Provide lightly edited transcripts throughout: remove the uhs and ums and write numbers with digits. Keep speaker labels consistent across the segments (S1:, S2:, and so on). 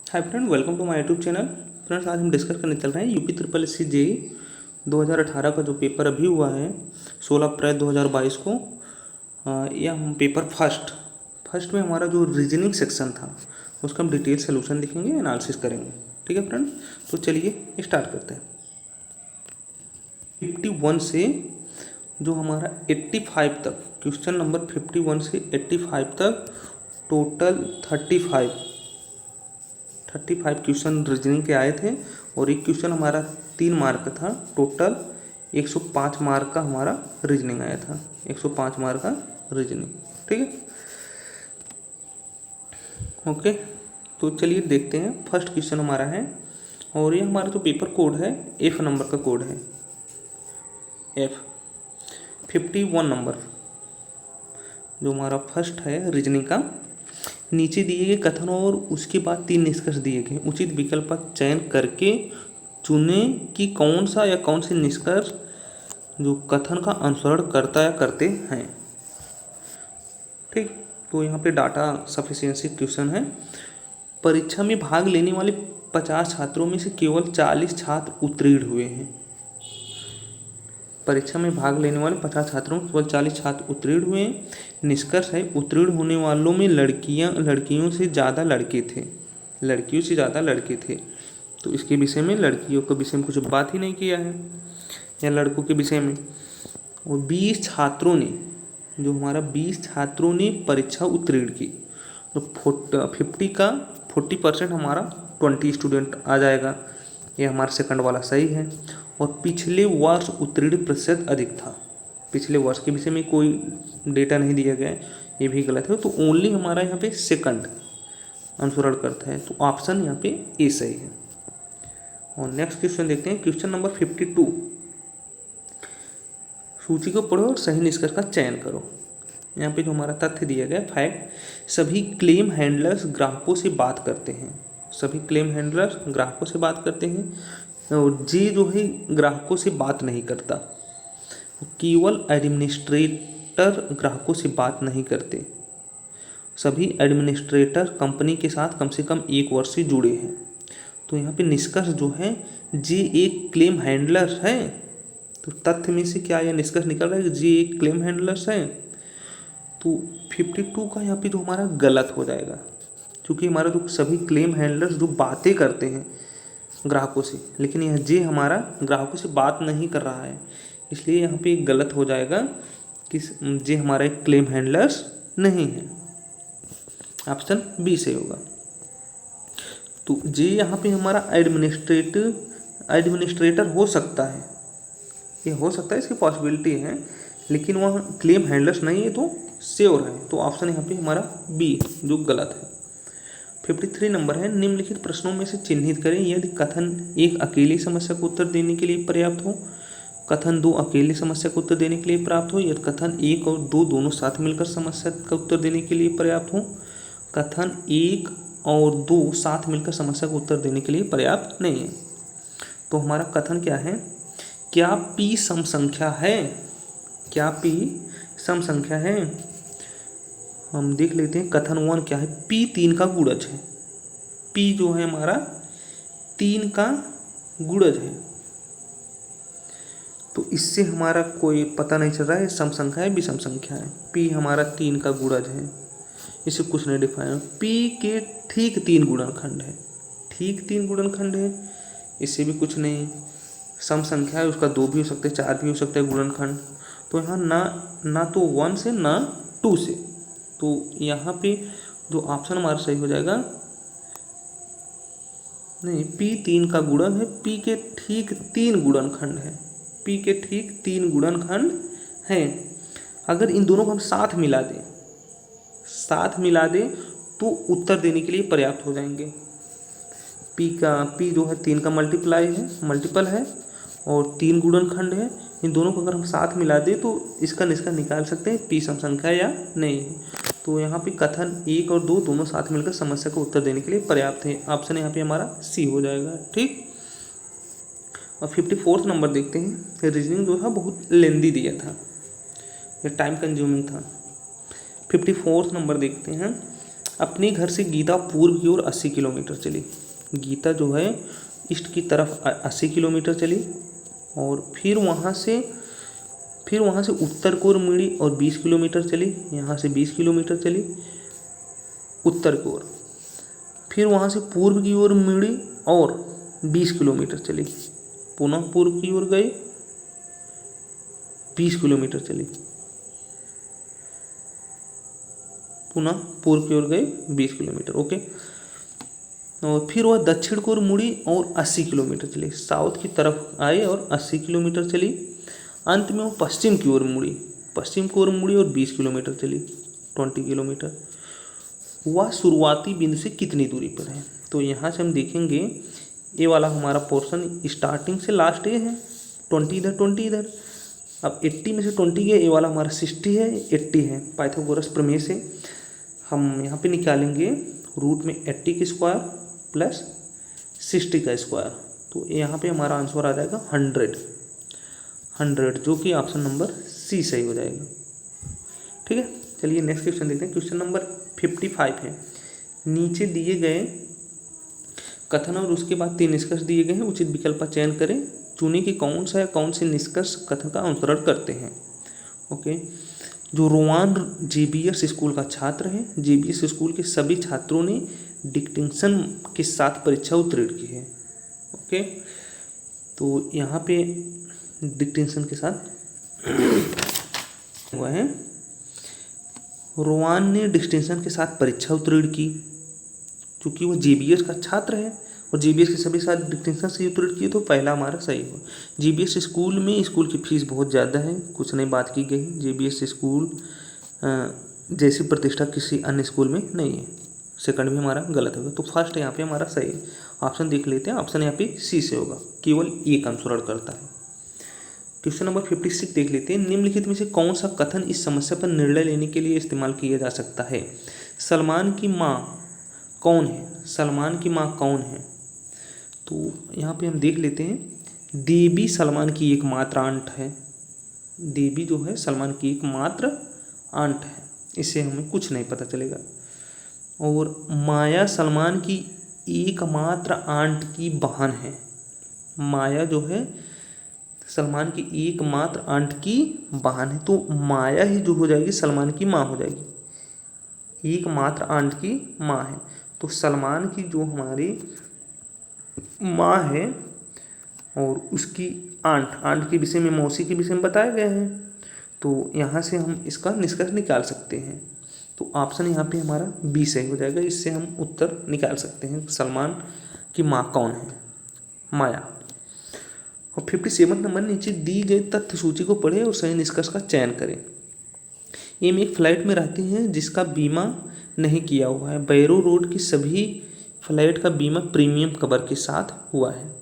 S1: Hi friend, welcome to my YouTube channel. Friends, आज हम discuss करने चल रहे हैं UP triple S C JE 2018 का जो पेपर अभी हुआ है 16 अप्रैल 2022 को। यह हम पेपर फर्स्ट में हमारा जो रीजनिंग सेक्शन था उसका हम डिटेल सोल्यूशन देखेंगे, एनालिसिस करेंगे। ठीक है फ्रेंड, तो चलिए स्टार्ट करते हैं। 51 से जो हमारा 85 तक, क्वेश्चन नंबर 51 से 85 तक टोटल 35 क्वेश्चन रीजनिंग के आए थे और एक क्वेश्चन हमारा 3 मार्क का था। टोटल 105 मार्क का हमारा रीजनिंग आया था, 105 मार्क का रीजनिंग। ठीक है, ओके। तो चलिए देखते हैं। फर्स्ट क्वेश्चन हमारा है और ये हमारा जो पेपर कोड है F नंबर का कोड है, F 51 नंबर जो हमारा फर्स्ट है रीजनिंग का। नीचे दिए गए कथन और उसके बाद 3 निष्कर्ष दिए गए, उचित विकल्प का चयन करके चुने कि कौन सा या कौन से निष्कर्ष जो कथन का अनुसरण करता या करते हैं। ठीक, तो यहाँ पे डाटा सफिशिएंसी क्वेश्चन है। परीक्षा में भाग लेने वाले 50 छात्रों में से केवल 40 छात्र उत्तीर्ण हुए हैं। परीक्षा में भाग लेने वाले 50 छात्रों में केवल 40 छात्र उत्तीर्ण हुए हैं। निष्कर्ष है, उत्तीर्ण होने वालों में लड़कियों से ज़्यादा लड़के थे। तो इसके विषय में, लड़कियों के विषय में कुछ बात ही नहीं किया है, या लड़कों के विषय में। और 20 छात्रों ने परीक्षा उत्तीर्ण की। तो 50 का 40% हमारा 20 स्टूडेंट आ जाएगा। ये हमारा सेकंड वाला सही है। और पिछले वर्ष उत्तीर्ण प्रतिशत अधिक था। पिछले वर्ष के विषय में कोई डेटा नहीं दिया गया है, ये भी गलत है। तो ओनली हमारा यहाँ पे सेकंड अनुसरण करता है, तो ऑप्शन यहाँ पे ए सही है। और नेक्स्ट क्वेश्चन देखते हैं, क्वेश्चन नंबर 52। सूची को पढ़ो और सही निष्कर्ष का चयन करो। यहाँ पे जो हमारा तथ्य दिया गया फैक्ट, सभी क्लेम हैंडलर्स ग्राहकों से बात करते हैं। और जे जो है ग्राहकों से बात नहीं करता। केवल एडमिनिस्ट्रेटर ग्राहकों से बात नहीं करते। सभी एडमिनिस्ट्रेटर कंपनी के साथ कम से कम 1 वर्ष से जुड़े हैं। तो यहाँ पे निष्कर्ष जो है, जे एक क्लेम हैंडलर है। तो तथ्य में से क्या यह निष्कर्ष निकल रहा है कि जे एक क्लेम हैंडलर्स है। तो 52 का यहाँ पे जो हमारा गलत हो जाएगा, क्योंकि हमारा जो सभी क्लेम हैंडलर्स जो बातें करते हैं ग्राहकों से, लेकिन यह जे हमारा ग्राहकों से बात नहीं कर रहा है, इसलिए यहाँ पे गलत हो जाएगा कि जे हमारा एक क्लेम हैंडलर्स नहीं है। ऑप्शन बी से होगा। तो जे यहाँ पे हमारा एडमिनिस्ट्रेटर हो सकता है, ये हो सकता है, इसकी पॉसिबिलिटी है, लेकिन वह क्लेम हैंडलर्स नहीं है, तो श्योर है। तो ऑप्शन यहाँ पे हमारा बी जो गलत है। 53 नंबर है, निम्नलिखित प्रश्नों में से चिन्हित करें यदि कथन 1 अकेली समस्या को उत्तर देने के लिए पर्याप्त हो, कथन 2 अकेली समस्या को उत्तर देने के लिए पर्याप्त हो, यदि कथन 1 और 2 दोनों साथ मिलकर समस्या का उत्तर देने के लिए पर्याप्त हो, कथन 1 और 2 साथ मिलकर समस्या को उत्तर देने के लिए पर्याप्त नहीं है। तो हमारा कथन क्या है, क्या P सम संख्या है? हम देख लेते हैं। कथन 1 क्या है, P 3 का गुणज है। P जो है हमारा 3 का गुणज है। तो इससे हमारा कोई पता नहीं चल रहा है सम संख्या है विषम संख्या है। P हमारा 3 का गुणज है, इससे कुछ नहीं डिफाइन। P के ठीक 3 गुणनखंड है, इससे भी कुछ नहीं। सम संख्या है, उसका 2 भी हो सकते हैं, 4 भी हो सकते हैं गुणनखंड। तो यहाँ ना तो 1 से ना 2 से, तो यहाँ पे जो ऑप्शन हमारा सही हो जाएगा, नहीं, P 3 का गुणन है, P के ठीक 3 गुणनखंड है। अगर इन दोनों को हम साथ मिला दें तो उत्तर देने के लिए पर्याप्त हो जाएंगे। P जो है 3 का मल्टीपल है और 3 गुणनखंड है। इन दोनों को अगर हम साथ मिला दें तो इसका निष्कर्ष निकाल सकते हैं P सम संख्या या नहीं है। तो यहाँ पे कथन 1 और 2 दोनों साथ मिलकर समस्या को उत्तर देने के लिए पर्याप्त है। ऑप्शन यहाँ पे हमारा सी हो जाएगा। ठीक, और 54 नंबर देखते हैं। रीजनिंग जो है बहुत लेंदी दिया था, ये टाइम कंज्यूमिंग था। 54 नंबर देखते हैं, अपने घर से गीता पूर्व की ओर 80 किलोमीटर चली। गीता जो है ईस्ट की तरफ 80 किलोमीटर चली और फिर वहाँ से उत्तर की ओर मुड़ी और 20 किलोमीटर चली। यहाँ से 20 किलोमीटर चली उत्तर की ओर, फिर वहाँ से पूर्व की ओर मुड़ी और 20 किलोमीटर चली। पुनः पूर्व की ओर गए, 20 किलोमीटर चली, पुनः पूर्व की ओर गए 20 किलोमीटर। ओके, और फिर वह दक्षिण की ओर मुड़ी और 80 किलोमीटर चली। साउथ की तरफ आई और 80 किलोमीटर चली। अंत में वो पश्चिम की ओर मुड़ी और 20 किलोमीटर चली, 20 किलोमीटर। वह शुरुआती बिंदु से कितनी दूरी पर है? तो यहाँ से हम देखेंगे ये वाला हमारा पोर्शन स्टार्टिंग से लास्ट ये है, 20 इधर 20 इधर। अब 80 में से 20 गया, ये वाला हमारा 60 है, 80 है। पाइथागोरस प्रमेय से हम यहाँ पे निकालेंगे रूट में 80 का स्क्वायर प्लस 60 का स्क्वायर, तो यहाँ पे हमारा आंसर आ जाएगा 100, जो कि ऑप्शन नंबर सी सही हो जाएगा। ठीक है, चलिए नेक्स्ट क्वेश्चन देखते हैं। क्वेश्चन नंबर 55 है। नीचे दिए गए कथन और उसके बाद 3 निष्कर्ष दिए गए हैं, उचित विकल्प का चयन करें। चुने कि कौन से निष्कर्ष कथन का अनुसरण करते हैं। ओके, जो रोवान जेबीएस स्कूल का छात्र है, जेबीएस स्कूल के सभी छात्रों ने डिस्टिंक्शन के साथ परीक्षा उत्तीर्ण की है। ओके, तो यहाँ पे डिस्टिंक्शन के साथ हुआ है। रोवान ने डिस्टिंक्शन के साथ परीक्षा उत्तीर्ण की क्योंकि वो जेबीएस का छात्र है और जेबीएस के सभी साथ डिस्टिंक्शन से उत्तीर्ण किए, तो पहला हमारा सही हुआ। जेबीएस स्कूल में स्कूल की फीस बहुत ज़्यादा है, कुछ नहीं बात की गई। जेबीएस स्कूल जैसी प्रतिष्ठा किसी अन्य स्कूल में नहीं है। सेकंड भी हमारा गलत होगा, तो फर्स्ट यहाँ पे हमारा सही है। ऑप्शन देख लेते हैं, ऑप्शन यहाँ पे सी से होगा, केवल एक अनुसरण करता है। क्वेश्चन नंबर 56 देख लेते हैं। निम्नलिखित में से कौन सा कथन इस समस्या पर निर्णय लेने के लिए इस्तेमाल किया जा सकता है? सलमान की माँ कौन है? सलमान की माँ कौन है? तो यहाँ पे हम देख लेते हैं, देवी सलमान की एकमात्र आंट है। देवी जो है सलमान की एकमात्र आंट है, इससे हमें कुछ नहीं पता चलेगा। और माया सलमान की एकमात्र आंट की बहन है। माया जो है सलमान की एकमात्र आंट की बहन है, तो माया ही जो हो जाएगी सलमान की माँ हो जाएगी। एकमात्र आंट की माँ है, तो सलमान की जो हमारी माँ है और उसकी आंट के विषय में, मौसी के विषय में बताया गया है, तो यहाँ से हम इसका निष्कर्ष निकाल सकते हैं। तो ऑप्शन यहाँ पे हमारा बी सही हो जाएगा। इससे हम उत्तर निकाल सकते हैं, सलमान की माँ कौन है? माया। और 57 नंबर, नीचे दी गई तथ्य सूची को पढ़ें और सही निष्कर्ष का चयन करें। एम एक फ्लैट में रहती हैं जिसका बीमा नहीं किया हुआ है। बैरो रोड की सभी फ्लैट का बीमा प्रीमियम कवर के साथ हुआ है।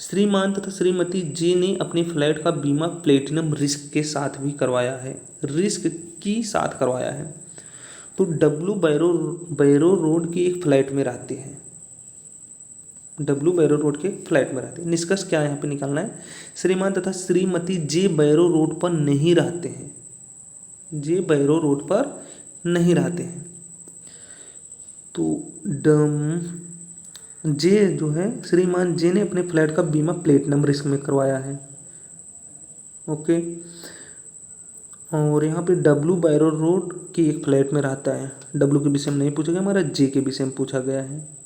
S1: श्रीमान तथा श्रीमती जे ने अपने फ्लैट का बीमा प्लेटिनम रिस्क के साथ भी करवाया है, तो डब्लू बैरो रोड के एक फ्लैट में रहते हैं। निष्कर्ष क्या यहाँ पे निकालना है? श्रीमान तथा श्रीमती जे बैरो रोड पर नहीं रहते हैं। तो जे जो है, श्रीमान जे ने अपने फ्लैट का बीमा प्लेटिनम रिस्क में करवाया है। ओके, और यहाँ पे डब्लू बैरो रोड के एक फ्लैट में रहता है। डब्लू के विषय में नहीं पूछा गया, हमारा जे के विषय में पूछा गया है।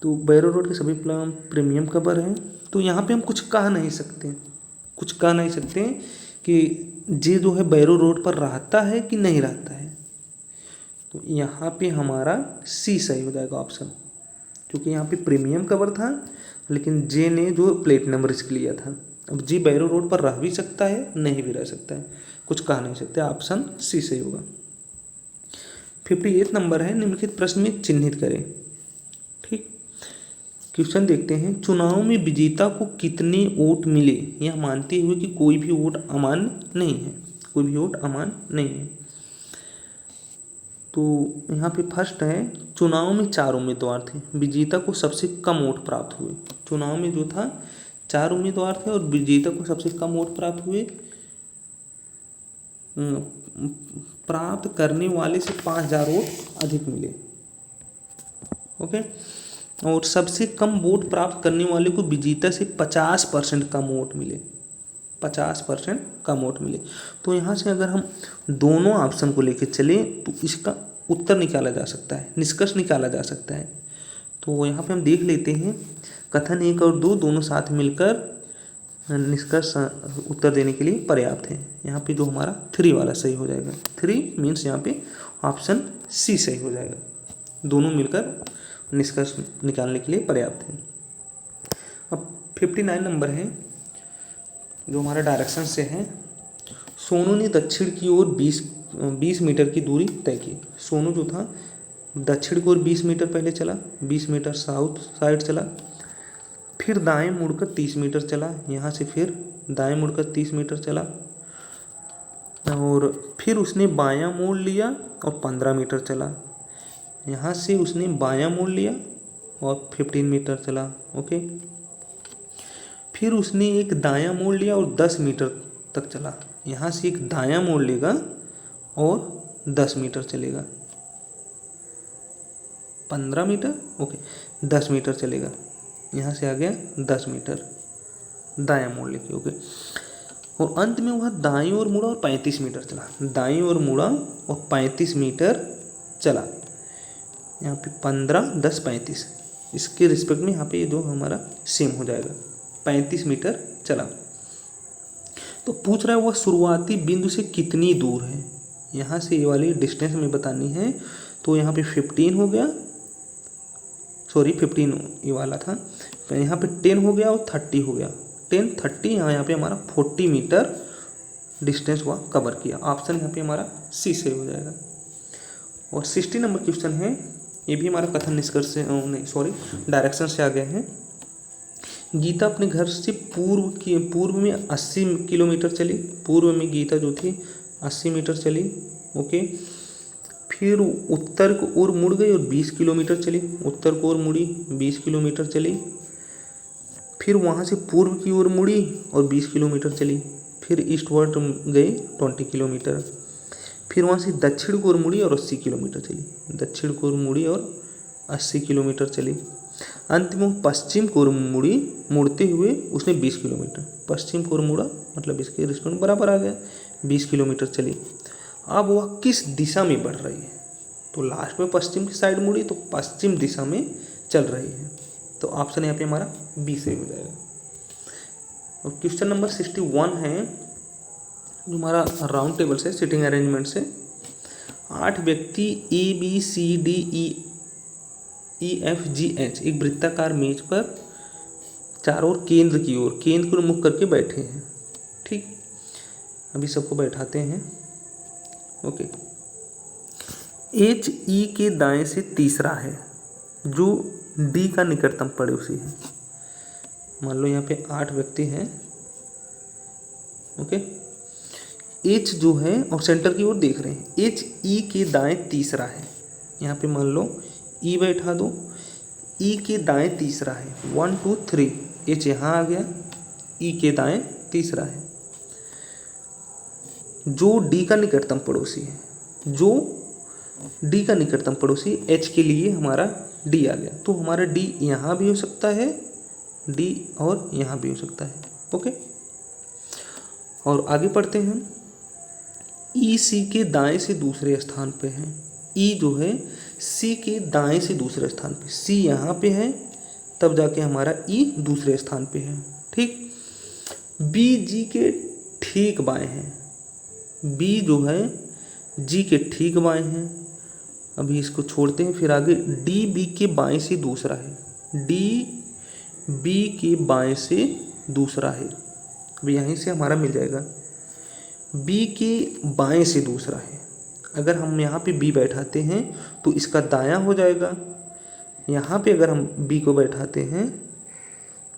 S1: तो बैरो रोड के सभी प्लान प्रीमियम कवर हैं, तो यहाँ पे हम कुछ कह नहीं सकते कि जे जो है बैरो रोड पर रहता है कि नहीं रहता है। तो यहाँ पे हमारा सी सही हो जाएगा ऑप्शन, क्योंकि यहाँ पे प्रीमियम कवर था लेकिन जे ने जो प्लेटिनम रिस्क लिया था। अब जे बैरो रोड पर रह भी सकता है, नहीं भी रह सकता है, कुछ कह नहीं सकते। ऑप्शन सी सही होगा। 58 नंबर है, निम्नलिखित प्रश्न में चिन्हित करें। ठीक, क्वेश्चन देखते हैं। चुनाव में विजेता को कितने वोट मिले, यह मानते हुए कि कोई भी वोट अमान्य नहीं है। तो यहाँ पे फर्स्ट है, चुनाव में 4 उम्मीदवार थे, विजेता को सबसे कम वोट प्राप्त हुए। चुनाव में जो था 4 उम्मीदवार थे और विजेता को सबसे कम वोट प्राप्त हुए प्राप्त करने वाले से 5,000 वोट अधिक मिले। ओके, और सबसे कम वोट प्राप्त करने वाले को विजेता से 50% कम वोट मिले, 50% कम वोट मिले। तो यहाँ से अगर हम दोनों ऑप्शन को लेकर चले तो इसका उत्तर निकाला जा सकता है, निष्कर्ष निकाला जा सकता है। तो यहाँ पे हम देख लेते हैं, कथन 1 और 2 दोनों साथ मिलकर निष्कर्ष उत्तर देने के लिए पर्याप्त है। यहाँ पे जो हमारा 3 वाला सही हो जाएगा, 3 मीन्स यहाँ पे ऑप्शन सी सही हो जाएगा, दोनों मिलकर निष्कर्ष निकालने के लिए पर्याप्त है। अब 59 नंबर है जो हमारा डायरेक्शन से है। सोनू ने दक्षिण की ओर 20 मीटर की दूरी तय की। सोनू जो था दक्षिण की ओर 20 मीटर पहले चला, 20 मीटर साउथ साइड चला, फिर दाएं मुड़कर 30 मीटर चला, यहाँ से फिर दाएं मुड़कर 30 मीटर चला, और फिर उसने बायां मोड़ लिया और 15 मीटर चला, यहाँ से उसने बायां मोड़ लिया और 15 मीटर चला। ओके, फिर उसने एक दायां मोड़ लिया और 10 मीटर तक चला, यहाँ से एक दायां मोड़ लेगा और 10 मीटर चलेगा, 15 मीटर, ओके 10 मीटर चलेगा, यहाँ से आ गया 10 मीटर दायां मोड़ लेके। ओके, और अंत में वह दाईं ओर मुड़ा और 35 मीटर चला, दाईं ओर मुड़ा और 35 मीटर चला, यहाँ पे 15, 10, 35 इसके रिस्पेक्ट में यहाँ पे ये दो हमारा सेम हो जाएगा, 35 मीटर चला। तो पूछ रहा है वह शुरुआती बिंदु से कितनी दूर है, यहाँ से ये वाली डिस्टेंस हमें बतानी है। तो यहाँ पे 15 हो गया, सॉरी 15 ये वाला था, तो यहाँ पे 10 हो गया और 30 हो गया, 10, 30 यहाँ पे हमारा 40 मीटर डिस्टेंस हुआ कवर किया। ऑप्शन यहाँ पे हमारा सी सही हो जाएगा। और 60 नंबर क्वेश्चन है, ये भी हमारा कथन निष्कर्ष से नहीं सॉरी डायरेक्शन से आ गया है। गीता अपने घर से पूर्व में 80 किलोमीटर चली, पूर्व में गीता जो थी 80 मीटर चली। ओके, फिर उत्तर को ओर मुड़ गई और 20 किलोमीटर चली, उत्तर को ओर मुड़ी 20 किलोमीटर चली, फिर वहाँ से पूर्व की ओर मुड़ी और 20 किलोमीटर चली, फिर ईस्टवर्ड गई 20 किलोमीटर, फिर वहाँ से दक्षिण को ओर मुड़ी और 80 किलोमीटर चली, दक्षिण को ओर मुड़ी और 80 किलोमीटर चली, अंत में पश्चिम को ओर मुड़ी, मुड़ते हुए उसने 20 किलोमीटर, पश्चिम को ओर मुड़ा मतलब इसके रिस्पेक्ट बराबर आ गया, 20 किलोमीटर चली। अब वह किस दिशा में बढ़ रही है, तो लास्ट में पश्चिम की साइड मुड़ी तो पश्चिम दिशा में चल रही है, तो ऑप्शन यहाँ पे हमारा बी सही हो जाएगा। और क्वेश्चन नंबर 61 है जो हमारा राउंड टेबल से सिटिंग अरेंजमेंट से 8 व्यक्ति ABCDEEFGH एक वृत्ताकार मेज पर चारों ओर केंद्र की ओर मुख करके बैठे हैं। ठीक, अभी सबको बैठाते हैं। ओके, HE के दाएं से तीसरा है जो D का निकटतम पड़ोसी है। मान लो यहाँ पे 8 व्यक्ति हैं। ओके, H जो है और सेंटर की ओर देख रहे हैं, HE के दाएं तीसरा है, यहाँ पे मान लो E बैठा दो, E के दाएं तीसरा है, 1 2 3, H यहाँ आ गया, E के दाएं तीसरा है, जो D का निकटतम पड़ोसी है, जो D का निकटतम पड़ोसी H के लिए हमारा D आ गया, तो हमारा D यहाँ भी हो सकता है, D और यहाँ भी हो सकता है। ओके, और आगे पढ़ते हैं। E C के दाएं से दूसरे स्थान पे है, E जो है C के दाएं से दूसरे स्थान पे, C यहाँ पे है तब जाके हमारा E दूसरे स्थान पे है। ठीक, B G के ठीक बाएं है, B जो है G के ठीक बाएं हैं, अभी इसको छोड़ते हैं, फिर आगे D B के बाएं से दूसरा है, D B के बाएं से दूसरा है, अभी यहीं से हमारा मिल जाएगा, B के बाएं से दूसरा है। अगर हम यहाँ पे B बैठाते हैं तो इसका दायां हो जाएगा, यहाँ पे अगर हम B को बैठाते हैं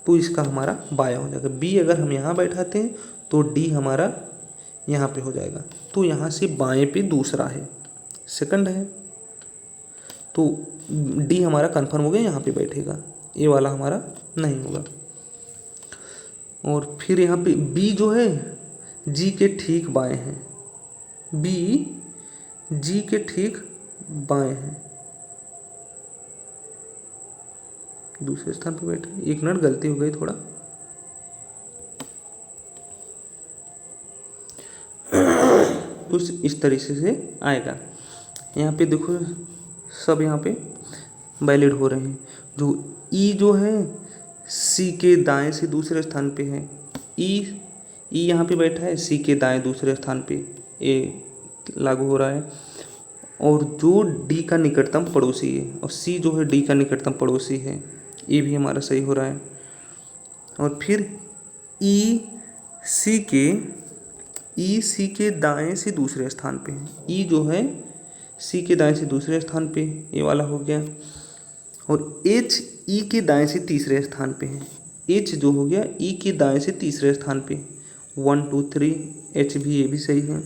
S1: तो इसका हमारा बायां हो जाएगा, B अगर हम यहाँ बैठाते हैं तो D हमारा यहाँ पे हो जाएगा, तो यहाँ से बाएं पे दूसरा है, सेकंड है, तो D हमारा कंफर्म हो गया, यहाँ पे बैठेगा, ये वाला हमारा नहीं होगा। और फिर यहाँ पे B जो है G के ठीक बाएं हैं, B जी के ठीक बाएं हैं, दूसरे स्थान पे बैठा है। एक मिनट, गलती हो गई थोड़ा। कुछ इस तरीके से आएगा। यहाँ पे देखो सब यहाँ पे वैलिड हो रहे हैं। जो ई जो है सी के दाएं से दूसरे स्थान पे है। ई यहाँ पे बैठा है, सी के दाएं दूसरे स्थान पे ए लागू हो रहा है। और जो डी का निकटतम पड़ोसी है, और सी जो है डी का निकटतम पड़ोसी है, ये भी हमारा सही हो रहा है। और फिर ई सी के दाएं से दूसरे स्थान पे है। ई जो है सी के दाएं से दूसरे स्थान पे, ये वाला हो गया। और एच ई के दाएं से तीसरे स्थान पे है। एच जो हो गया ई के दाएं से तीसरे स्थान पे, 1 2 3, एच भी, ये भी सही है।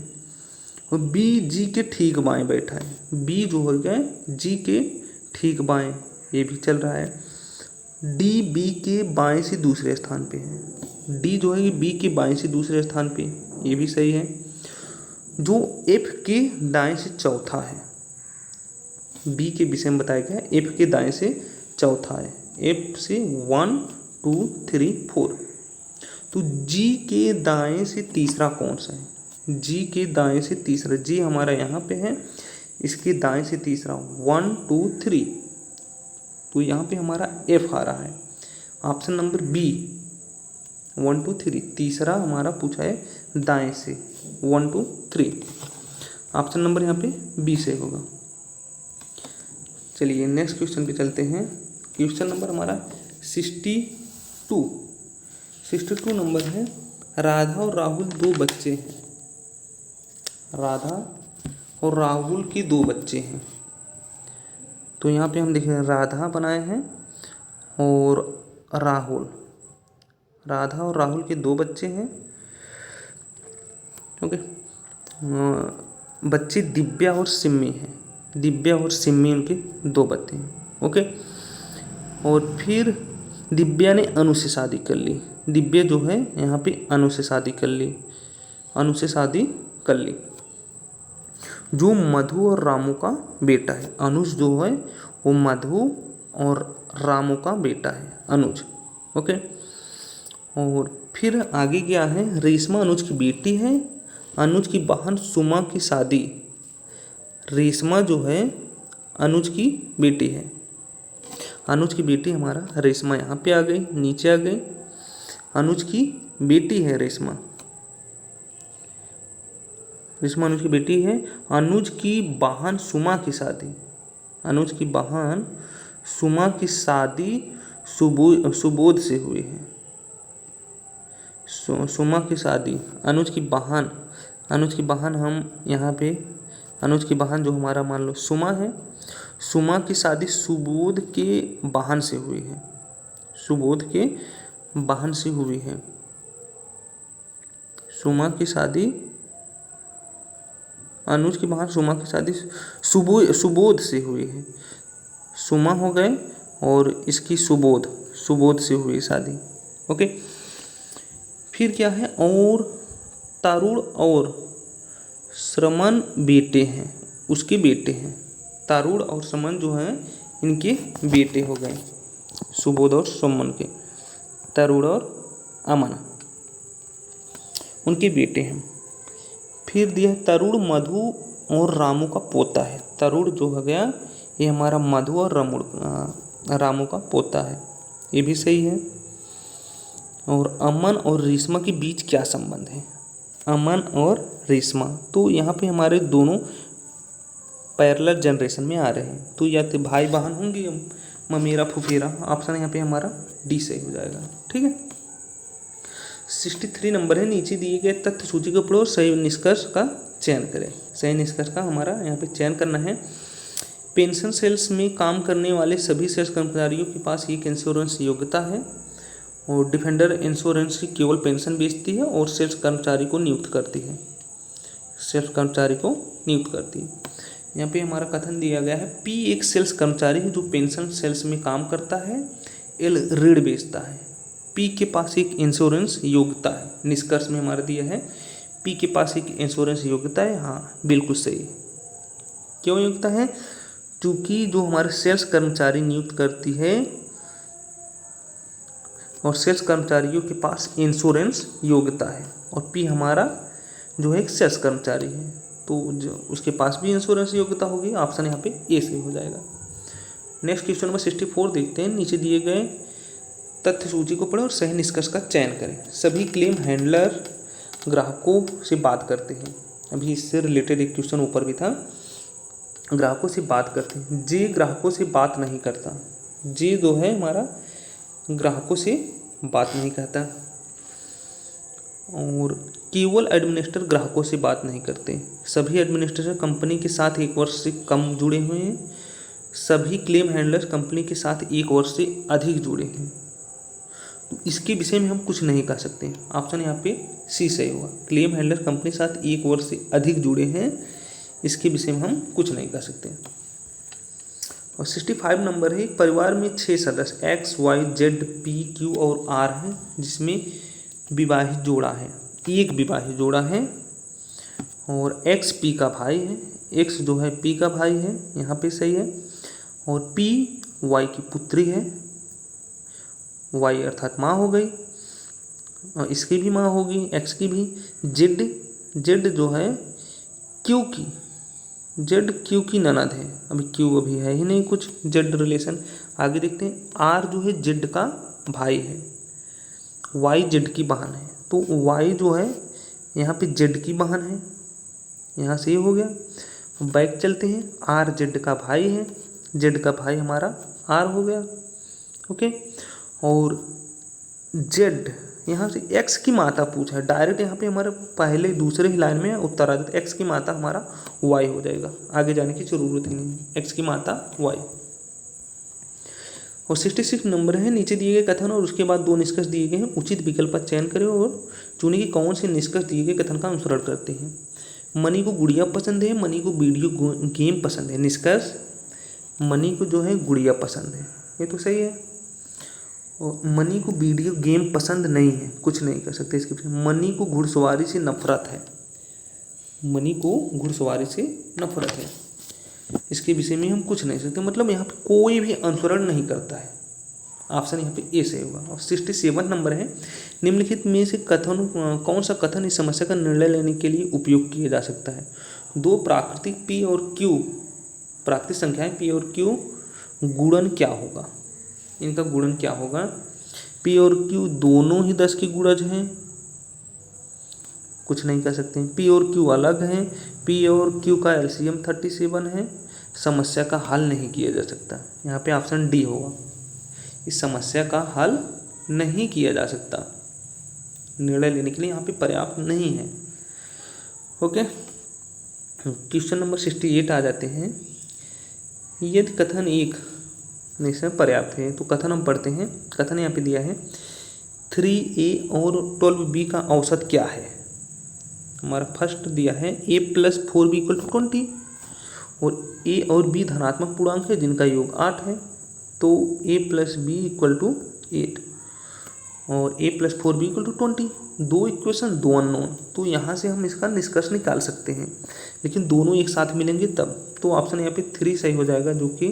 S1: और बी जी के ठीक बाएं बैठा है। बी जो हो गया जी के ठीक बाएं, ये भी चल रहा है। डी बी के बाएं से दूसरे स्थान पे है। डी जो है बी के बाएं से दूसरे स्थान पे, ये भी सही है। जो एफ के दाएं से चौथा है, बी के विषय में बताया गया एफ के दाएं से चौथा है। एफ से 1 2 3 4। तो जी के दाएं से तीसरा कौन सा है? जी के दाएं से तीसरा, जी हमारा यहाँ पे है, इसके दाएं से तीसरा 1 2 3। तो यहाँ पे हमारा एफ आ रहा है। ऑप्शन नंबर बी 1 2 3, तीसरा हमारा पूछा है दाएं से 1 2 3। ऑप्शन नंबर यहाँ पे बी से होगा। चलिए नेक्स्ट क्वेश्चन पे चलते हैं। क्वेश्चन नंबर हमारा 62 नंबर है। राधा और राहुल दो बच्चे हैं। राधा और राहुल के दो बच्चे हैं। तो यहाँ पे हम देख रहे हैं राधा बनाए हैं और राहुल। राधा और राहुल के दो बच्चे हैं। ओके, बच्चे दिव्या और सिम्मी हैं। दिव्या और सिम्मी उनके दो बच्चे हैं। ओके, और फिर दिव्या ने अनु से शादी कर ली। दिव्या जो है यहाँ पे अनु से शादी कर ली। अनु से शादी कर ली, जो मधु और रामू का बेटा है। अनुज जो है वो मधु और रामू का बेटा है, अनुज। ओके, और फिर आगे क्या है, रेशमा अनुज की बेटी है। अनुज की बहन सुमा की शादी, रेशमा जो है अनुज की बेटी है। अनुज की बेटी हमारा रेशमा यहाँ पे आ गई, नीचे आ गई। अनुज की बेटी है रेशमा। रेशमा अनुज की बेटी है। अनुज की बहन सुमा की शादी, अनुज की बहन सुमा की शादी सुबोध से हुई है। सुमा की शादी, अनुज की बहन हम यहाँ पे, अनुज की बहन जो हमारा मान लो सुमा है, सुमा की शादी सुबोध के बहन से हुई है। सुबोध के बहन से हुई है। सुमा की शादी, अनुज की बहन सुमा की शादी सुबोध से हुई है। सुमा हो गए और इसकी सुबोध से हुई शादी। ओके, फिर क्या है, और तरुण और श्रमण बेटे हैं, उसके बेटे हैं। तरुण और श्रमण जो हैं इनके बेटे हो गए, सुबोध और श्रमण के। तरुण और अमन उनके बेटे हैं। फिर दिया तरुण मधु और रामू का पोता है। तरुण जो हो गया ये हमारा मधु और रामू का पोता है, ये भी सही है। और अमन और रेशमा के बीच क्या संबंध है? अमन और रेशमा, तो यहाँ पे हमारे दोनों पैरेलल जनरेशन में आ रहे हैं, तो या तो भाई बहन होंगे, ममेरा फुफेरा। ऑप्शन यहाँ पे हमारा डी सही हो जाएगा। ठीक है, 63 नंबर है। नीचे दिए गए तथ्य सूची को पढ़ो और सही निष्कर्ष का चयन करें। सही निष्कर्ष का हमारा यहाँ पे चयन करना है। पेंशन सेल्स में काम करने वाले सभी सेल्स कर्मचारियों के पास एक इंश्योरेंस योग्यता है, और डिफेंडर इंश्योरेंस की केवल पेंशन बेचती है और सेल्स कर्मचारी को नियुक्त करती है। सेल्स कर्मचारी को नियुक्त करती है। यहाँ पे हमारा कथन दिया गया है, पी एक सेल्स कर्मचारी है जो पेंशन सेल्स में काम करता है। एल ऋण बेचता है। पी के पास एक इंश्योरेंस योग्यता है। निष्कर्ष में हमारा दिया है पी के पास एक इंश्योरेंस योग्यता है। हाँ, बिल्कुल सही। क्यों योग्यता है? क्योंकि जो हमारे सेल्स कर्मचारी नियुक्त करती है और सेल्स कर्मचारियों के पास इंश्योरेंस योग्यता है, और पी हमारा जो है एक सेल्स कर्मचारी है, तो जो उसके पास भी इंश्योरेंस योग्यता होगी। ऑप्शन यहाँ पे ए सही हो जाएगा। नेक्स्ट क्वेश्चन नंबर 64 देखते हैं। नीचे दिए गए तथ्य सूची को पढ़ें और सही निष्कर्ष का चयन करें। सभी क्लेम हैंडलर ग्राहकों से बात करते हैं। अभी इससे रिलेटेड एक क्वेश्चन ऊपर भी था। ग्राहकों से बात करते हैं, जे ग्राहकों से बात नहीं करता। जे जो है हमारा ग्राहकों से बात नहीं करता। और केवल एडमिनिस्ट्रेटर ग्राहकों से बात नहीं करते। सभी एडमिनिस्ट्रेटर कंपनी के साथ 1 वर्ष से कम जुड़े हुए हैं। सभी क्लेम हैंडलर कंपनी के साथ 1 वर्ष से अधिक जुड़े हैं। तो इसके विषय में हम कुछ नहीं कह सकते। ऑप्शन यहाँ पे सी सही होगा। क्लेम हैंडलर कंपनी के साथ 1 वर्ष से अधिक जुड़े हैं, इसके विषय में हम कुछ नहीं कह सकते। और 65 नंबर है। परिवार में 6 सदस्य X Y Z P Q और आर हैं, जिसमें विवाहित जोड़ा है, एक विवाहित जोड़ा है, और एक्स पी का भाई है। एक्स जो है पी का भाई है, यहाँ पे सही है। और पी वाई की पुत्री है। वाई अर्थात माँ हो गई, और इसकी भी माँ होगी, एक्स की भी। जेड जो है क्यू की, जेड क्यू की ननद है। अभी है ही नहीं कुछ जेड रिलेशन। आगे देखते हैं। आर जो है जेड का भाई है। वाई जेड की बहन है, तो वाई जो है यहाँ पे जेड की बहन है, यहाँ से ये हो गया। बैक चलते हैं। आर जेड का भाई है, जेड का भाई हमारा आर हो गया। ओके। और जेड यहाँ से एक्स की माता पूछा है डायरेक्ट, यहाँ पे हमारे पहले दूसरे ही लाइन में उत्तर आ जाता है। एक्स की माता हमारा वाई हो जाएगा, आगे जाने की जरूरत ही नहीं। एक्स की माता वाई। और 66 नंबर है। नीचे दिए गए कथन और उसके बाद 2 निष्कर्ष दिए गए हैं। उचित विकल्प का चयन करें और चुने कि कौन से निष्कर्ष दिए गए कथन का अनुसरण करते हैं। मनी को गुड़िया पसंद है, मनी को वीडियो गेम पसंद है। निष्कर्ष मनी को जो है गुड़िया पसंद है, ये तो सही है। और मनी को वीडियो गेम पसंद नहीं है, कुछ नहीं कर सकते इसके पीछे। मनी को घुड़सवारी से नफरत है। मनी को घुड़सवारी से नफरत है, इसके विषय में हम कुछ नहीं सकते। मतलब यहाँ पे कोई भी अनुसरण नहीं करता है। ऑप्शन यहाँ पे ए सही होगा। और 67 नंबर है। निम्नलिखित में से कौन सा कथन इस समस्या का निर्णय लेने के लिए उपयोग किया जा सकता है? 2 प्राकृतिक पी और क्यू, प्राकृतिक संख्याएं पी और क्यू गुणन क्या होगा? इनका गुणन क्या होगा? पी और क्यू दोनों ही 10 के गुणज हैं, कुछ नहीं कर सकते। पी और क्यू अलग हैं। पी और क्यू का एलसीएम 37 है। समस्या का हल नहीं किया जा सकता। यहाँ पे ऑप्शन डी होगा। इस समस्या का हल नहीं किया जा सकता, निर्णय लेने के लिए यहाँ पे पर्याप्त नहीं है। ओके। क्वेश्चन नंबर 68 आ जाते हैं। यदि कथन 1 निश्चय पर्याप्त है तो कथन हम पढ़ते हैं। कथन यहाँ पे दिया है 3A और 12B का औसत क्या है? हमारा फर्स्ट दिया है A+4B = 20, और A और B धनात्मक पूर्णांक है जिनका योग 8 है, तो A+B = 8 और A+4B = 20। 2 इक्वेशन 2 अननोन, तो यहाँ से हम इसका निष्कर्ष निकाल सकते हैं, लेकिन दोनों एक साथ मिलेंगे तब। तो ऑप्शन यहाँ पे 3 सही हो जाएगा, जो कि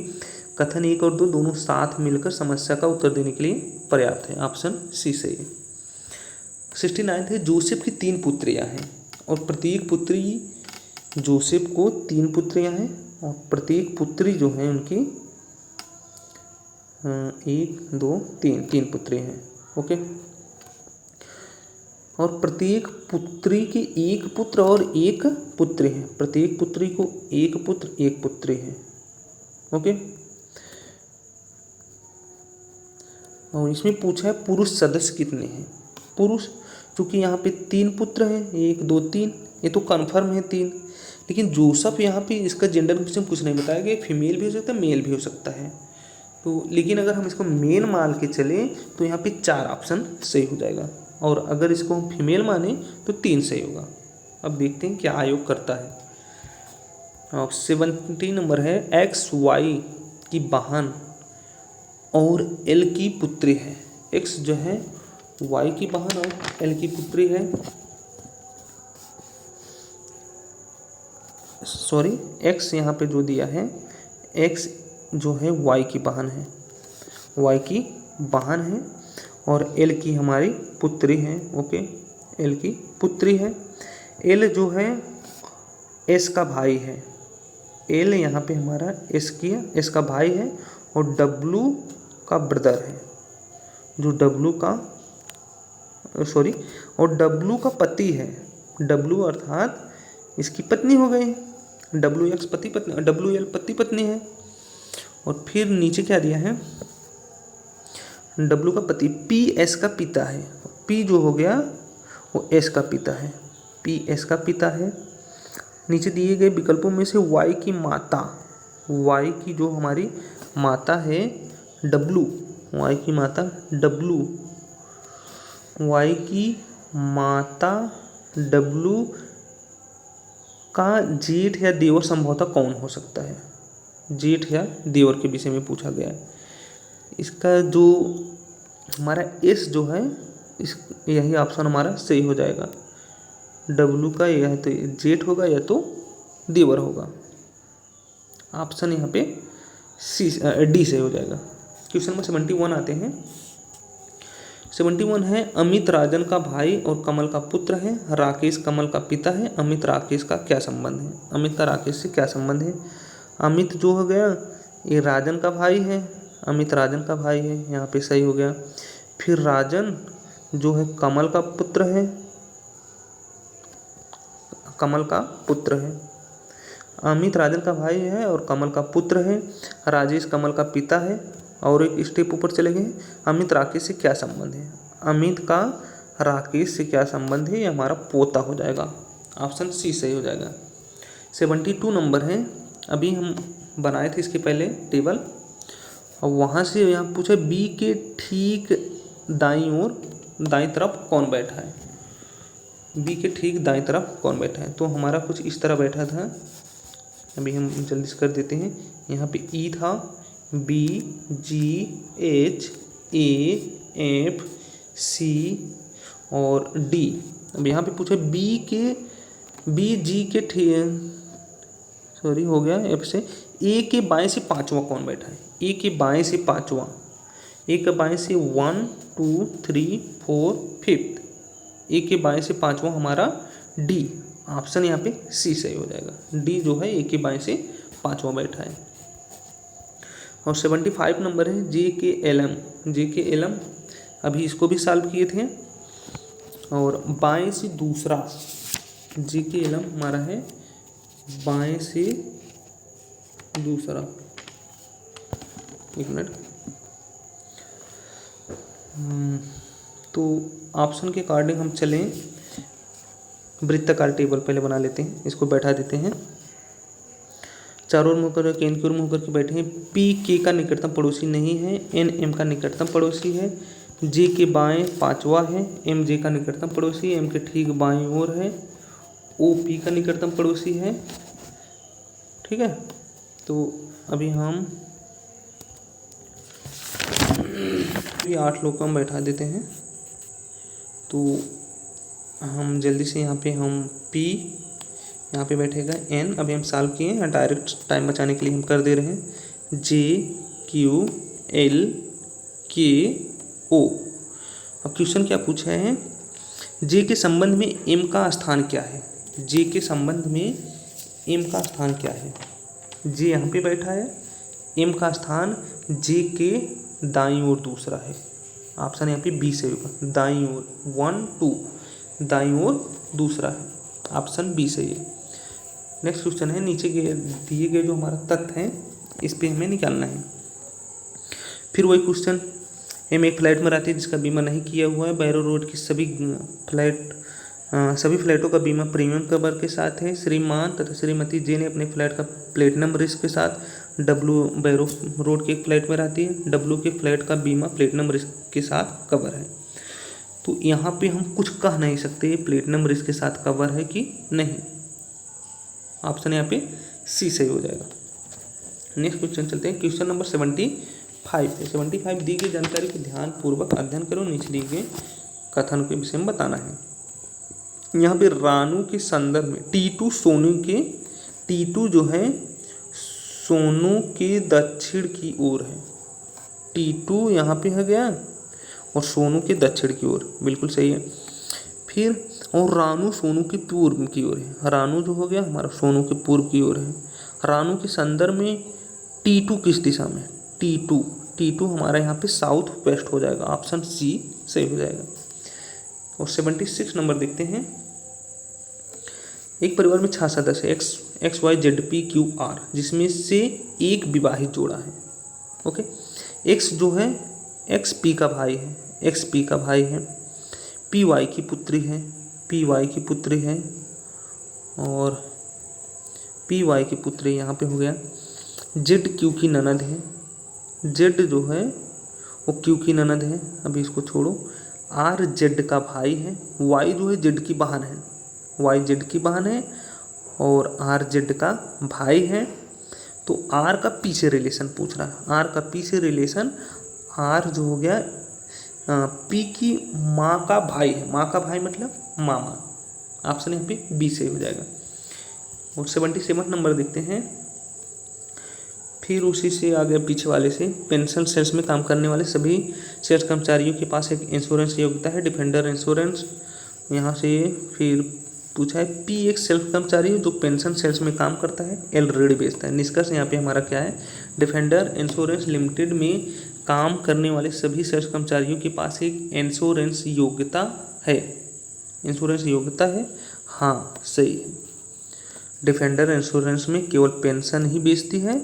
S1: कथन 1 और 2 दोनों साथ मिलकर समस्या का उत्तर देने के लिए पर्याप्त है। ऑप्शन सी सही है। 69 है। जोसेफ की 3 पुत्रियां हैं और प्रत्येक पुत्री, जोसेफ को 3 पुत्रियां हैं और प्रत्येक पुत्री जो है उनकी 1 2 3 पुत्री हैं। ओके। और प्रत्येक पुत्री की 1 पुत्र और 1 पुत्री है। प्रत्येक पुत्री को 1 पुत्र 1 पुत्री है। ओके। और इसमें पूछा है पुरुष सदस्य कितने हैं? पुरुष, क्योंकि यहाँ पे 3 पुत्र हैं, 1 2 3, ये तो कन्फर्म है 3। लेकिन जोसेफ यहाँ पे इसका जेंडर कुछ नहीं बताया गया। फीमेल भी हो सकता है, मेल भी हो सकता है। तो लेकिन अगर हम इसको मेल मान के चले तो यहाँ पे 4 ऑप्शन सही हो जाएगा, और अगर इसको हम फीमेल माने तो 3 सही होगा। अब देखते हैं क्या आयोग करता है। और 70 नंबर है। एक्स वाई की बहन और एल की पुत्री है। एक्स जो है वाई की बहन और एल की पुत्री है। सॉरी एक्स यहाँ पे जो दिया है, एक्स जो है वाई की बहन है, वाई की बहन है और एल की हमारी पुत्री है। ओके, एल की पुत्री है। एल जो है एस का भाई है, एल यहाँ पे हमारा एस का भाई है और डब्लू का ब्रदर है, जो डब्लू का और डब्लू का पति है। डब्लू अर्थात इसकी पत्नी हो गई, डब्लू एक्स पति पत्नी, डब्लू एल पति पत्नी है। और फिर नीचे क्या दिया है, डब्लू का पति पी एस का पिता है, पी जो हो गया वो एस का पिता है, पी एस का पिता है। नीचे दिए गए विकल्पों में से वाई की माता, वाई की जो हमारी माता है डब्लू, वाई की माता डब्लू, वाई की माता डब्लू का जेठ या देवर संभवतः कौन हो सकता है। जेठ या देवर के विषय में पूछा गया है। इसका जो हमारा एस जो है, इस यही ऑप्शन हमारा सही हो जाएगा। डब्लू का यह तो जेठ होगा या तो देवर होगा। ऑप्शन यहाँ पे डी से हो जाएगा। क्वेश्चन नंबर 71 आते हैं। 71 है, अमित राजन का भाई और कमल का पुत्र है, राकेश कमल का पिता है, अमित राकेश का क्या संबंध है। अमित का राकेश से क्या संबंध है। अमित जो हो गया ये राजन का भाई है, अमित राजन का भाई है, यहाँ पे सही हो गया। फिर राजन जो है कमल का पुत्र है, कमल का पुत्र है। अमित राजन का भाई है और कमल का पुत्र है। राजेश कमल का पिता है। और एक स्टेप ऊपर चले गए, अमित राकेश से क्या संबंध है। अमित का राकेश से क्या संबंध है, ये हमारा पोता हो जाएगा। ऑप्शन सी सही हो जाएगा। 72 नंबर है, अभी हम बनाए थे इसके पहले टेबल, और वहाँ से यहाँ पूछा बी के ठीक दाईं तरफ कौन बैठा है। बी के ठीक दाईं तरफ कौन बैठा है, तो हमारा कुछ इस तरह बैठा था। अभी हम जल्दी से कर देते हैं। यहाँ पे ई था, B G H A F C और डी। अब यहाँ पे पूछा बी जी के हो गया एफ से, ए के बाएं से पांचवा कौन बैठा है। ए के बाएं से पांचवा, ए के बाएं से 1 2 3 4 5, ए के बाएं से पांचवा हमारा डी। ऑप्शन यहाँ पे सी सही हो जाएगा। डी जो है ए के बाएं से पांचवा बैठा है। और 75 नंबर है, जे के एल एम, अभी इसको भी सॉल्व किए थे। और बाएं से दूसरा, जे के एल एम हमारा है बाएं से दूसरा। एक मिनट, तो ऑप्शन के अकॉर्डिंग हम चलें, वृत्ताकार टेबल पहले बना लेते हैं, इसको बैठा देते हैं। चारों ओर मुँह कर के, एन की ओर मुँह करके बैठे हैं। पी के का निकटतम पड़ोसी नहीं है, एन एम का निकटतम पड़ोसी है, जे के बाएं पांचवा है, एम जे का निकटतम पड़ोसी, एम के ठीक बाएं ओर है, ओ पी का निकटतम पड़ोसी है। ठीक है, तो अभी हम 8 लोग को हम बैठा देते हैं। तो हम जल्दी से यहाँ पे हम पी, यहाँ पे बैठेगा एन, अभी हम सॉल्व किए हैं, डायरेक्ट टाइम बचाने के लिए हम कर दे रहे हैं। जे क्यू एल के ओ। अब क्वेश्चन क्या पूछा है, जे के संबंध में एम का स्थान क्या है। जे के संबंध में एम का स्थान क्या है। जे यहाँ पे बैठा है, एम का स्थान जे के दाईं ओर दूसरा है। ऑप्शन यहाँ पे बी से होगा, दाईं ओर 1 2, दाईं ओर दूसरा है। ऑप्शन बी सही है। नेक्स्ट क्वेश्चन है, नीचे के दिए गए जो हमारा तथ्य है इस पे हमें निकालना है। फिर वही क्वेश्चन, हम एक फ्लैट में रहते हैं जिसका बीमा नहीं किया हुआ है। बैरो रोड की सभी फ्लैटों का बीमा प्रीमियम कवर के साथ है। श्रीमान तथा श्रीमती जे ने अपने फ्लैट का प्लेटिनम रिस्क के साथ। डब्लू बैरो रोड के एक फ्लैट में रहती है, डब्लू के फ्लैट का बीमा प्लेटिनम रिस्क के साथ कवर है। तो यहाँ पे हम कुछ कह नहीं सकते प्लेटिनम रिस्क के साथ कवर है कि नहीं। ऑप्शन यहाँ पे सी सही हो जाएगा। नेक्स्ट क्वेश्चन चलते हैं, क्वेश्चन नंबर 75 दी गई जानकारी को ध्यानपूर्वक अध्ययन करो, नीचे दिए गए कथन के विषय में बताना है। यहाँ पे रानू के संदर्भ में टीटू सोनू के T2 जो है सोनू के दक्षिण की ओर है। T2 यहाँ पे है गया और सोनू के दक्षिण की ओर, बिल्कुल सही है। फिर और रानू सोनू के पूर्व की ओर है। रानू जो हो गया हमारा सोनू के पूर्व की ओर है। रानू के संदर्भ में T2 किस दिशा में? T2 हमारा यहाँ पे साउथ वेस्ट हो जाएगा, ऑप्शन सी सही हो जाएगा। और 76 नंबर देखते हैं। एक परिवार में 6 सदस्य X Y Z P Q R, जिसमें से एक विवाहित जोड़ा है। ओके, एक्स जो है एक्स पी का भाई है, पी वाई की पुत्री है और पी वाई की पुत्री यहाँ पे हो गया। जेड क्यू की ननद है, जेड जो है वो क्यू की ननद है, अभी इसको छोड़ो। आर जेड का भाई है, वाई जो है जेड की बहन है, वाई जेड की बहन है और आर जेड का भाई है। तो आर का पीछे रिलेशन पूछ रहा है, आर का पीछे रिलेशन, आर जो हो गया पी की माँ का भाई है, माँ का भाई मतलब मामा, ऑप्शन यहाँ पे बी सही हो जाएगा। और 77 नंबर देखते हैं। फिर उसी से आगे पीछे वाले से, पेंशन सेल्स में काम करने वाले सभी सेल्स कर्मचारियों के पास एक इंश्योरेंस योग्यता है, डिफेंडर इंश्योरेंस। यहाँ से फिर पूछा है पी एक सेल्फ कर्मचारी है जो पेंशन सेल्स में काम करता है, एल ऋण बेचता है। निष्कर्ष यहाँ पे हमारा क्या है? डिफेंडर इंश्योरेंस लिमिटेड में काम करने वाले सभी सेल्स कर्मचारियों के पास एक इंश्योरेंस योग्यता है, इंश्योरेंस योग्यता है, हाँ सही है। डिफेंडर इंश्योरेंस में केवल पेंशन ही बेचती है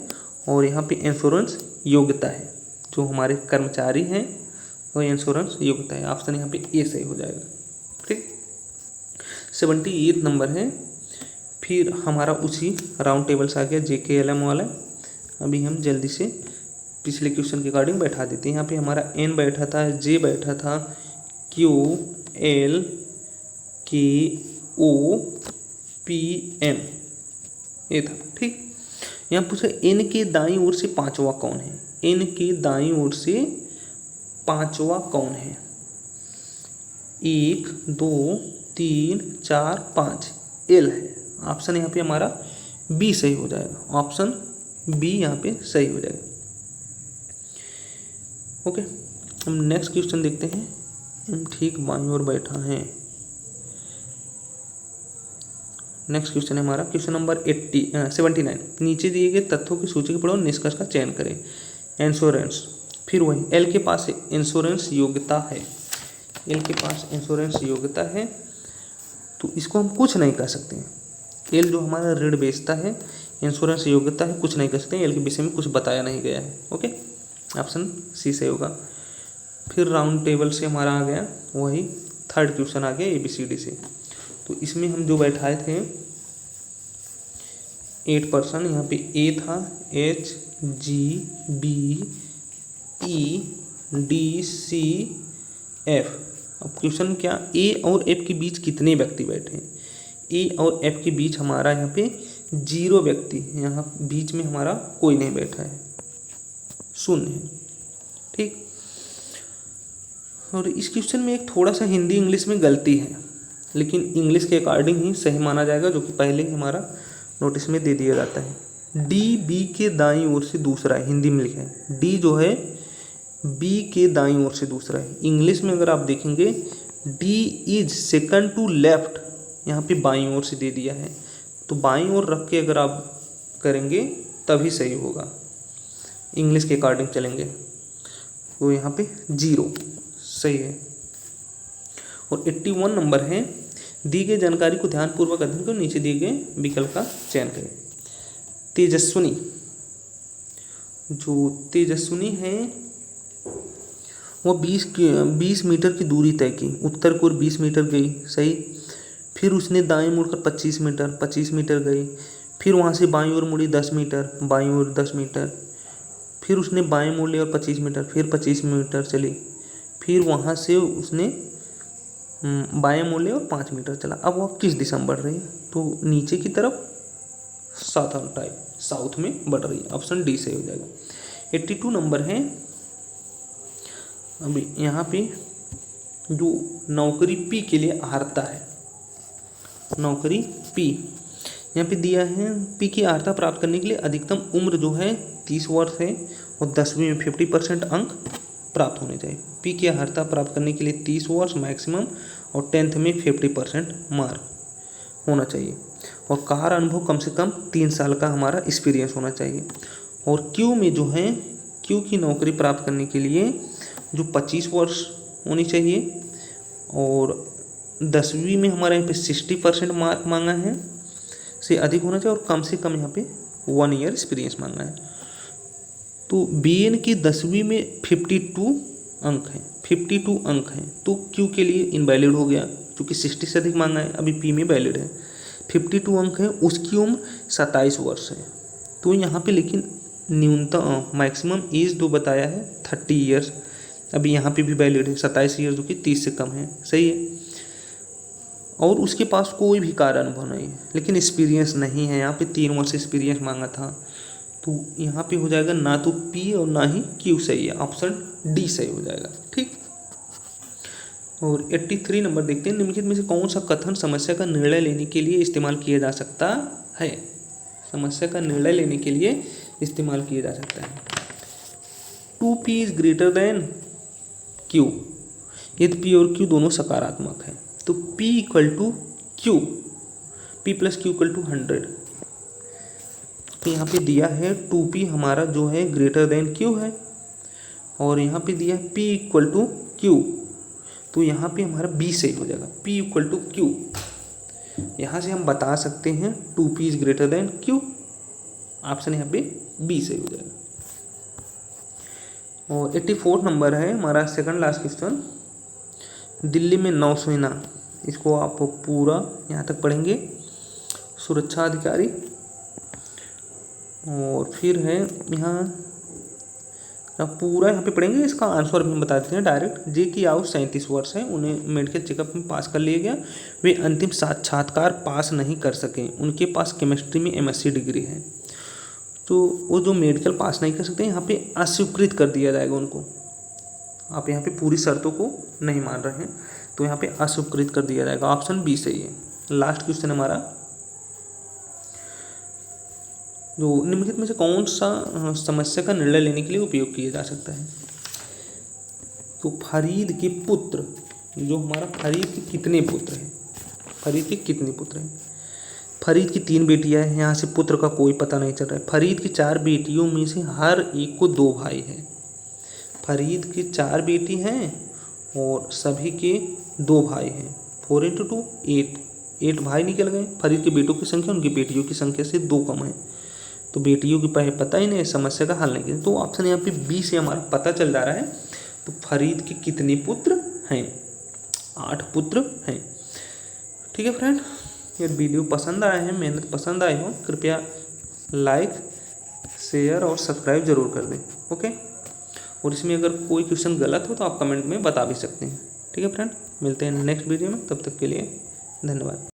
S1: और यहाँ पे इंश्योरेंस योग्यता है, जो हमारे कर्मचारी हैं वो इंश्योरेंस योग्यता है, ऑप्शन यहाँ पे ए सही हो जाएगा। ठीक, 78 नंबर है। फिर हमारा उसी राउंड टेबल से आ गया JKLM वाला। अभी हम जल्दी से पिछले क्वेश्चन के अकॉर्डिंग बैठा देते हैं। यहाँ पे हमारा N बैठा था, J बैठा था, Q L K O P M ये था। ठीक, यहाँ पूछा N के दाईं ओर से पांचवा कौन है? N के दाईं ओर से पांचवा कौन है? 1 2 3 4 5 एल है, ऑप्शन यहाँ पे हमारा बी सही हो जाएगा, ऑप्शन बी यहाँ पे सही हो जाएगा। ओके, हम नेक्स्ट क्वेश्चन देखते हैं। हम ठीक बाईं ओर बैठा है। नेक्स्ट क्वेश्चन है हमारा क्वेश्चन नंबर 79। नीचे दिए गए तथ्यों की सूची को पढ़ो, निष्कर्ष का चयन करें। इंश्योरेंस, फिर वही एल के पास इंश्योरेंस योग्यता है, एल के पास इंश्योरेंस योग्यता है, तो इसको हम कुछ नहीं कर सकते हैं। एल जो हमारा ऋण बेचता है, इंश्योरेंस योग्यता है, कुछ नहीं कर सकते। एल के विषय में कुछ बताया नहीं गया है। ओके, ऑप्शन सी सही होगा। फिर राउंड टेबल से हमारा आ गया वही थर्ड क्वेश्चन आ गया ABCD से। तो इसमें हम जो बैठाए थे 8%, यहाँ पे ए था H G B E D C F। अब क्वेश्चन क्या, ए और एफ के बीच कितने व्यक्ति बैठे हैं? ए और एफ के बीच हमारा यहाँ पे 0 व्यक्ति, यहाँ बीच में हमारा कोई नहीं बैठा है, शून्य है। ठीक, और इस क्वेश्चन में एक थोड़ा सा हिंदी इंग्लिश में गलती है, लेकिन इंग्लिश के अकॉर्डिंग ही सही माना जाएगा, जो कि पहले ही हमारा नोटिस में दे दिया जाता है। डी बी के दाईं ओर से दूसरा है, हिंदी में लिखा है डी जो है बी के दाईं ओर से दूसरा है। इंग्लिश में अगर आप देखेंगे D is second to left, यहाँ पे बाईं ओर से दे दिया है, तो बाईं ओर रख के अगर आप करेंगे तभी सही होगा, इंग्लिश के अकॉर्डिंग चलेंगे, तो यहाँ पे 0 सही है। और 81 नंबर है, दी गई जानकारी को ध्यानपूर्वक अध्ययन करो, नीचे दिए गए विकल्प का चयन करें। तेजस्विनी, जो तेजस्विनी है वो 20 मीटर की दूरी तय की, उत्तर की ओर 20 मीटर गई, सही। फिर उसने दाएं मुड़कर 25 मीटर गई, फिर वहाँ से बाईं ओर मुड़ी 10 मीटर, बाईं ओर 10 मीटर, फिर उसने बाएं मोड़ लिया और 25 मीटर, फिर 25 मीटर चली, फिर वहाँ से उसने बाएं मोड़ लिया और 5 मीटर चला। अब वो किस दिशा में बढ़ रही है? तो नीचे की तरफ, साउथर्न टाइप, साउथ में बढ़ रही है, ऑप्शन डी सही हो जाएगा। 82 नंबर है। अभी यहाँ पे जो नौकरी पी के लिए हारता है, नौकरी पी, यहाँ पे दिया है पी की अर्हता प्राप्त करने के लिए अधिकतम उम्र जो है 30 वर्ष है और 10वीं में 50% अंक प्राप्त होने चाहिए। पी की अर्हता प्राप्त करने के लिए 30 वर्ष मैक्सिमम और 10th में 50% मार्क होना चाहिए और कार अनुभव कम से कम 3 साल का हमारा एक्सपीरियंस होना चाहिए। और क्यू में जो है क्यू की नौकरी प्राप्त करने के लिए जो 25 वर्ष होनी चाहिए और 10वीं में हमारे यहाँ पे 60% मार्क मांगा है से अधिक होना चाहिए और कम से कम यहाँ पे 1 ईयर एक्सपीरियंस मांगा है। तो बीएन की 10वीं में 52 अंक हैं, 52 अंक हैं, तो क्यू के लिए इनवैलिड हो गया क्योंकि 60 से अधिक मांगा है, अभी पी में वैलिड है। 52 अंक है, उसकी उम्र 27 वर्ष है। तो यहाँ पे लेकिन न्यूनतम मैक्सिमम एज जो बताया है 30 ईयर्स, अभी यहाँ पे भी वैलिड है 27 ईयर जो कि 30 से कम है, सही है। और उसके पास कोई भी कार्य अनुभव नहीं है लेकिन एक्सपीरियंस नहीं है, यहाँ पे 3 वर्ष एक्सपीरियंस मांगा था, तो यहाँ पे हो जाएगा ना तो पी और ना ही क्यू सही है, ऑप्शन डी सही हो जाएगा, ठीक। और 83 नंबर देखते हैं, निम्नलिखित में से कौन सा कथन समस्या का निर्णय लेने के लिए इस्तेमाल किया जा सकता है। समस्या का निर्णय लेने के लिए इस्तेमाल किया जा सकता है। 2p is greater than q, यदि p और q दोनों सकारात्मक हैं तो p equal to Q, p plus Q equal to 100। तो यहाँ पे दिया है 2p हमारा जो है ग्रेटर देन q है और यहाँ पे दिया है p इक्वल टू क्यू, तो यहाँ पे हमारा b सही हो जाएगा, p इक्वल टू क्यू। यहाँ से हम बता सकते हैं 2p is greater than q, option यहाँ पे b सही हो जाएगा। और 84 नंबर है हमारा सेकंड लास्ट क्वेश्चन, दिल्ली में नौसेना, इसको आप पूरा यहाँ तक पढ़ेंगे, सुरक्षा अधिकारी। और फिर है यहाँ पूरा यहाँ पे पढ़ेंगे, इसका आंसर भी बता देते हैं डायरेक्ट। जे की आयु 37 वर्ष है, उन्हें मेडिकल चेकअप में पास कर लिया गया, वे अंतिम साक्षात्कार पास नहीं कर सके, उनके पास केमिस्ट्री में MSc डिग्री है। तो वो जो मेडिकल पास नहीं कर सकते यहाँ पे अस्वीकृत कर दिया जाएगा उनको, आप यहाँ पे पूरी शर्तों को नहीं मान रहे हैं तो यहाँ पे अस्वीकृत कर दिया जाएगा, ऑप्शन बी सही है। लास्ट क्वेश्चन हमारा, जो निम्नलिखित में से कौन सा समस्या का निर्णय लेने के लिए उपयोग किया जा सकता है। तो फरीद के पुत्र, जो हमारा फरीद के कितने पुत्र हैं, फरीद के कितने पुत्र हैं। फरीद की 3 बेटियां हैं, यहाँ से पुत्र का कोई पता नहीं चल रहा है। फरीद की 4 बेटियों में से हर एक को 2 भाई हैं। फरीद की 4 बेटी हैं और सभी के 2 भाई हैं। 4 × 2 8 भाई निकल गए। फरीद के बेटों की संख्या उनकी बेटियों की संख्या से 2 कम है, तो बेटियों की पता ही नहीं, समस्या का हल नहीं किया। तो ऑप्शन यहाँ पे बी से हमारा पता चल जा रहा है। तो फरीद के कितने पुत्र हैं, 8 पुत्र हैं। ठीक है फ्रेंड, ये वीडियो पसंद आया है, मेहनत पसंद आई हो, कृपया लाइक शेयर और सब्सक्राइब जरूर कर दें, ओके। और इसमें अगर कोई क्वेश्चन गलत हो तो आप कमेंट में बता भी सकते हैं। ठीक है फ्रेंड, मिलते हैं नेक्स्ट वीडियो में, तब तक के लिए धन्यवाद।